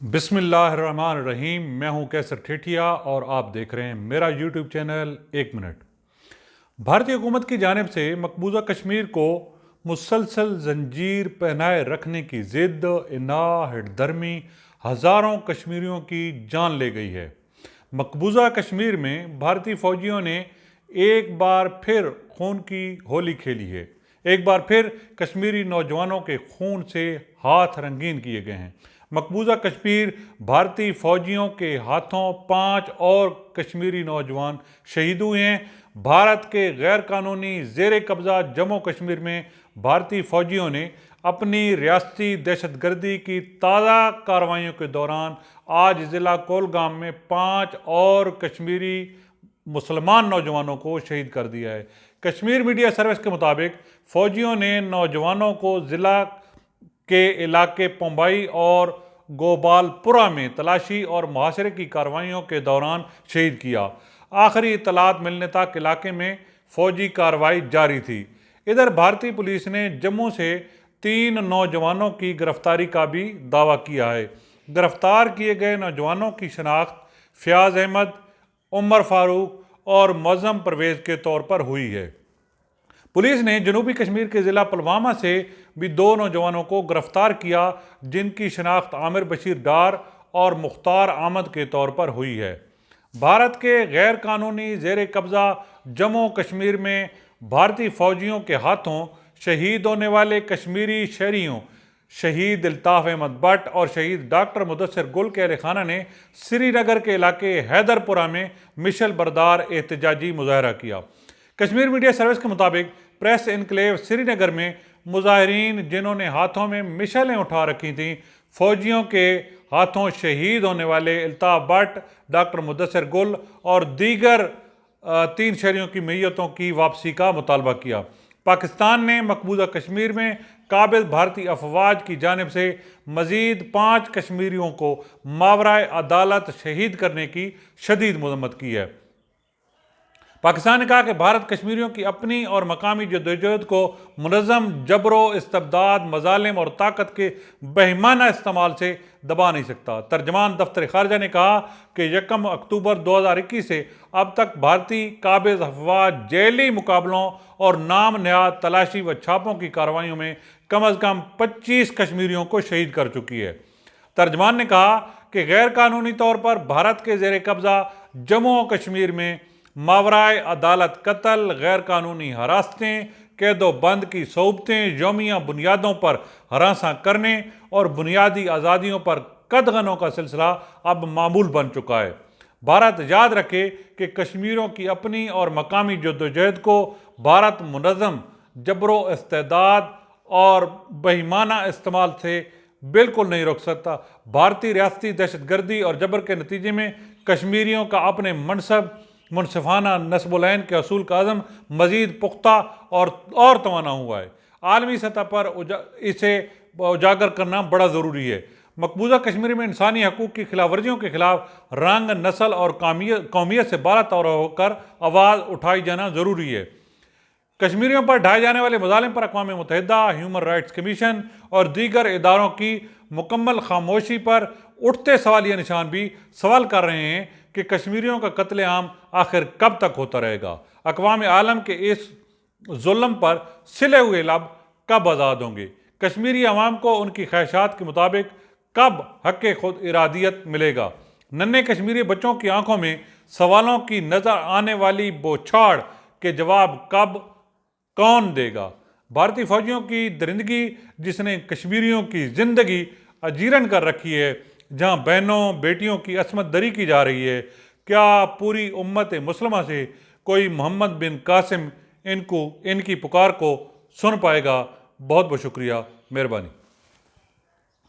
بسم اللہ الرحمن الرحیم۔ میں ہوں کیسر ٹھیٹھیا اور آپ دیکھ رہے ہیں میرا یوٹیوب چینل 1 منٹ۔ بھارتی حکومت کی جانب سے مقبوضہ کشمیر کو مسلسل زنجیر پہنائے رکھنے کی ضد، اناح، ہٹ دھرمی ہزاروں کشمیریوں کی جان لے گئی ہے۔ مقبوضہ کشمیر میں بھارتی فوجیوں نے ایک بار پھر خون کی ہولی کھیلی ہے۔ ایک بار پھر کشمیری نوجوانوں کے خون سے ہاتھ رنگین کیے گئے ہیں۔ مقبوضہ کشمیر بھارتی فوجیوں کے ہاتھوں 5 اور کشمیری نوجوان شہید ہوئے ہیں۔ بھارت کے غیر قانونی زیر قبضہ جموں کشمیر میں بھارتی فوجیوں نے اپنی ریاستی دہشت گردی کی تازہ کارروائیوں کے دوران آج ضلع کولگام میں 5 اور کشمیری مسلمان نوجوانوں کو شہید کر دیا ہے۔ کشمیر میڈیا سروس کے مطابق فوجیوں نے نوجوانوں کو ضلع کے علاقے پمبئی اور گوپال پورہ میں تلاشی اور محاصرے کی کارروائیوں کے دوران شہید کیا۔ آخری اطلاعات ملنے تک علاقے میں فوجی کارروائی جاری تھی۔ ادھر بھارتی پولیس نے جموں سے 3 نوجوانوں کی گرفتاری کا بھی دعویٰ کیا ہے۔ گرفتار کیے گئے نوجوانوں کی شناخت فیاض احمد، عمر فاروق اور معظم پرویز کے طور پر ہوئی ہے۔ پولیس نے جنوبی کشمیر کے ضلع پلوامہ سے بھی 2 نوجوانوں کو گرفتار کیا، جن کی شناخت عامر بشیر ڈار اور مختار احمد کے طور پر ہوئی ہے۔ بھارت کے غیر قانونی زیر قبضہ جموں کشمیر میں بھارتی فوجیوں کے ہاتھوں شہید ہونے والے کشمیری شہریوں شہید الطاف احمد بٹ اور شہید ڈاکٹر مدثر گل کے اہل خانہ نے سری نگر کے علاقے حیدر پورہ میں مشل بردار احتجاجی مظاہرہ کیا۔ کشمیر میڈیا سروس کے مطابق پریس انکلیو سری نگر میں مظاہرین جنہوں نے ہاتھوں میں مشلیں اٹھا رکھی تھیں، فوجیوں کے ہاتھوں شہید ہونے والے الطاف بٹ، ڈاکٹر مدثر گل اور دیگر 3 شہریوں کی میتوں کی واپسی کا مطالبہ کیا۔ پاکستان نے مقبوضہ کشمیر میں قابض بھارتی افواج کی جانب سے مزید 5 کشمیریوں کو ماورائے عدالت شہید کرنے کی شدید مذمت کی ہے۔ پاکستان نے کہا کہ بھارت کشمیریوں کی اپنی اور مقامی جدوجہد کو منظم جبر و استبداد، مظالم اور طاقت کے بہیمانہ استعمال سے دبا نہیں سکتا۔ ترجمان دفتر خارجہ نے کہا کہ 1 اکتوبر 2021 سے اب تک بھارتی قابض افواج جیلی مقابلوں اور نام نہاد تلاشی و چھاپوں کی کارروائیوں میں کم از کم 25 کشمیریوں کو شہید کر چکی ہے۔ ترجمان نے کہا کہ غیر قانونی طور پر بھارت کے زیر قبضہ جموں و کشمیر میں ماورائے عدالت قتل، غیر قانونی حراستیں، قید و بند کی صعوبتیں، یومیہ بنیادوں پر ہراساں کرنے اور بنیادی آزادیوں پر قدغنوں کا سلسلہ اب معمول بن چکا ہے۔ بھارت یاد رکھے کہ کشمیریوں کی اپنی اور مقامی جدوجہد کو بھارت منظم جبر و استبداد اور بہیمانہ استعمال سے بالکل نہیں روک سکتا۔ بھارتی ریاستی دہشت گردی اور جبر کے نتیجے میں کشمیریوں کا اپنے منصفانہ نصب العین کے اصول کا عزم مزید پختہ اور توانا ہوا ہے۔ عالمی سطح پر اسے اجاگر کرنا بڑا ضروری ہے۔ مقبوضہ کشمیر میں انسانی حقوق کی خلاف ورزیوں کے خلاف رنگ، نسل اور قومیت سے بالا تر ہو کر آواز اٹھائی جانا ضروری ہے۔ کشمیریوں پر ڈھائے جانے والے مظالم پر اقوام متحدہ، ہیومن رائٹس کمیشن اور دیگر اداروں کی مکمل خاموشی پر اٹھتے سوالیہ نشان بھی سوال کر رہے ہیں کہ کشمیریوں کا قتل عام آخر کب تک ہوتا رہے گا؟ اقوام عالم کے اس ظلم پر سلے ہوئے لب کب آزاد ہوں گے؟ کشمیری عوام کو ان کی خواہشات کے مطابق کب حق خود ارادیت ملے گا؟ ننھے کشمیری بچوں کی آنکھوں میں سوالوں کی نظر آنے والی بوچھاڑ کے جواب کب کون دے گا؟ بھارتی فوجیوں کی درندگی جس نے کشمیریوں کی زندگی اجیرن کر رکھی ہے، جہاں بہنوں بیٹیوں کی عصمت دری کی جا رہی ہے، کیا پوری امت مسلمہ سے کوئی محمد بن قاسم ان کی پکار کو سن پائے گا؟ بہت بہت شکریہ، مہربانی۔